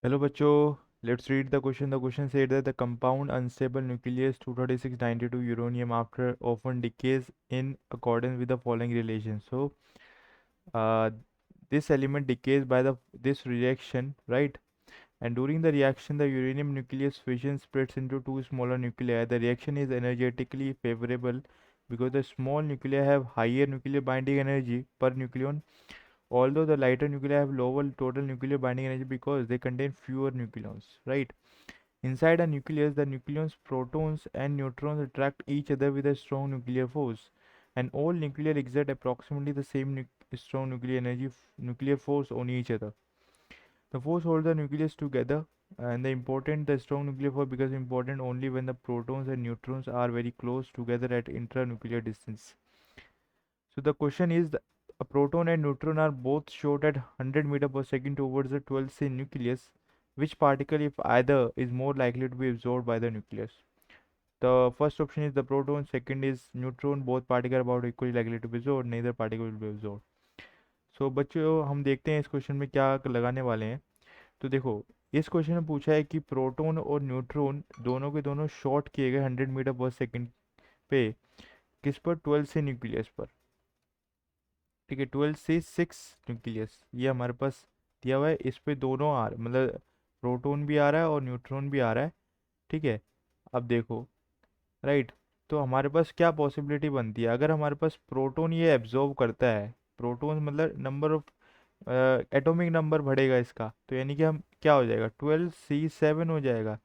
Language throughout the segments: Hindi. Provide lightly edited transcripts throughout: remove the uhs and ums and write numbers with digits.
Hello बच्चों, let's read the question. The question said that the compound unstable nucleus 23692 uranium after often decays in accordance with the following relation. So, uh, this element decays by this reaction, right? And during the reaction, the uranium nucleus fission splits into two smaller nuclei. The reaction is energetically favorable because the small nuclei have higher nuclear binding energy per nucleon, although the lighter nuclei have lower total nuclear binding energy because they contain fewer nucleons, right? Inside a nucleus, the nucleons, protons, and neutrons attract each other with a strong nuclear force, and all nuclei exert approximately the same strong nuclear force on each other. The force holds the nucleus together, and the strong nuclear force becomes important only when the protons and neutrons are very close together at intranuclear distance. So the question is, a proton and neutron are both shot at 100 meter per second towards the 12C nucleus. Which particle, if either, is more likely to be absorbed by the nucleus? The first option is the proton, second is neutron. Both particles are about equally likely to be absorbed. Neither particle will be absorbed. So बच्चों, हम देखते हैं इस क्वेश्चन में क्या लगाने वाले हैं. तो देखो, इस क्वेश्चन में पूछा है कि प्रोटॉन और न्यूट्रॉन दोनों के दोनों शॉर्ट किए गए 100 मीटर पर सेकंड पे, किस पर? 12 से न्यूक्लियस पर. ठीक है, 12 से 6 न्यूक्लियस ये हमारे पास दिया हुआ है. इस पे दोनों मतलब प्रोटॉन भी आ रहा है और न्यूट्रॉन भी आ रहा है. ठीक है. अब देखो, राइट. तो हमारे पास क्या पॉसिबिलिटी बनती है अगर हमारे पास प्रोटॉन ये एब्जॉर्ब करता है. प्रोटॉन मतलब नंबर ऑफ एटॉमिक नंबर बढ़ेगा इसका, तो यानी कि हम क्या हो जाएगा, 12C7 हो जाएगा.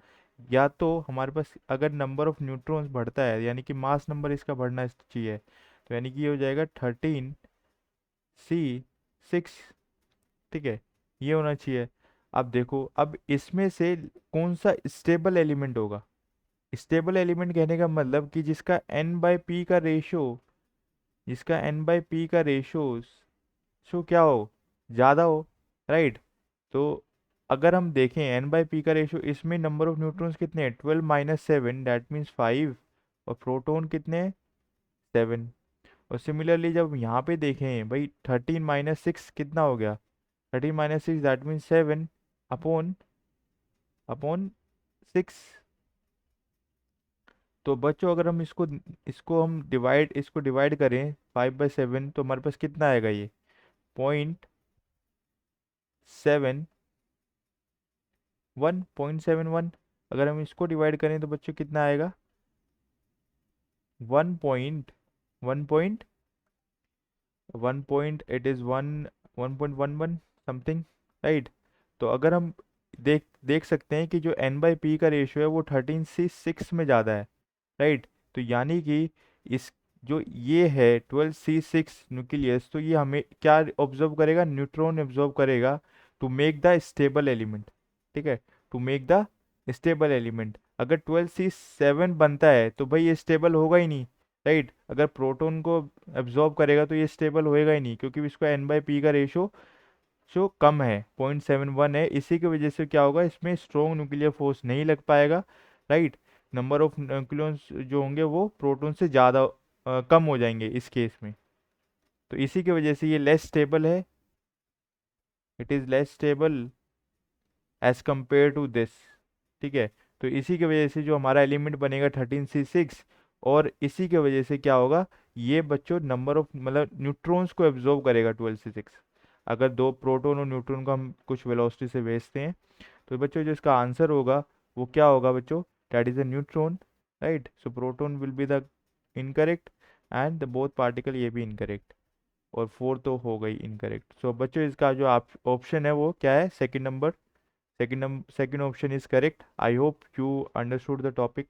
या तो हमारे पास अगर नंबर ऑफ न्यूट्रॉन्स बढ़ता है, यानी कि मास नंबर इसका बढ़ना चाहिए, तो यानी कि ये हो जाएगा 13C6. ठीक है, ये होना चाहिए. अब देखो, अब इसमें से कौन सा स्टेबल एलिमेंट होगा. स्टेबल एलिमेंट कहने का मतलब कि जिसका n/p का रेशो सो क्या हो, ज़्यादा हो, राइट. तो अगर हम देखें n/p का रेशो, इसमें नंबर ऑफ न्यूट्रॉन्स कितने हैं, 12 - 7, दैट मीन्स 5. और प्रोटॉन कितने हैं, 7. और सिमिलरली जब यहाँ पे देखें भाई, 13 - 6 कितना हो गया, 13 - 6 दैट मीन्स 7 अपॉन अपॉन 6. तो बच्चों, अगर हम इसको डिवाइड करें 5/7, तो हमारे पास कितना आएगा, ये 0.71. अगर हम इसको डिवाइड करें तो बच्चों कितना आएगा, 1 point it is 1.11 something, right. तो अगर हम देख देख सकते हैं कि जो n/p का रेशियो है वो 13C6 में ज़्यादा है, राइट. तो यानी कि इस जो ये है 12C6 न्यूक्लियस, तो ये हमें क्या ऑब्जर्व करेगा, न्यूट्रॉन ऑब्जर्व करेगा to make the stable element. ठीक है, to make the stable element. अगर 12C7 बनता है तो भाई ये स्टेबल होगा ही नहीं, राइट. अगर प्रोटॉन को एब्जॉर्ब करेगा तो ये स्टेबल होएगा ही नहीं, क्योंकि इसका n/p का रेशो जो कम है, 0.71 है. इसी की वजह से क्या होगा, इसमें स्ट्रॉन्ग न्यूक्लियर फोर्स नहीं लग पाएगा, राइट. नंबर ऑफ न्यूक्लियॉन्स जो होंगे वो प्रोटॉन से ज़्यादा कम हो जाएंगे इस केस में. तो इसी की वजह से ये लेस स्टेबल है. It is less stable as compare to this. ठीक है. तो इसी की वजह से जो हमारा एलिमेंट बनेगा 13C6, और इसी की वजह से क्या होगा, ये बच्चों नंबर ऑफ मतलब न्यूट्रॉन्स को एब्जॉर्ब करेगा 12C6. अगर दो प्रोटॉन और न्यूट्रॉन को हम कुछ वेलोसिटी से भेजते हैं, तो बच्चों जो इसका आंसर होगा वो क्या होगा बच्चों, that is a neutron, right. So proton will be the incorrect, and the both particle ये भी इनकरेक्ट, और 4 तो हो गई इनकरेक्ट. सो बच्चों इसका जो आप ऑप्शन है वो क्या है, second number. Second option is correct. I hope you understood the topic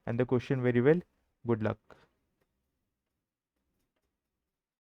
and the question very well. Good luck.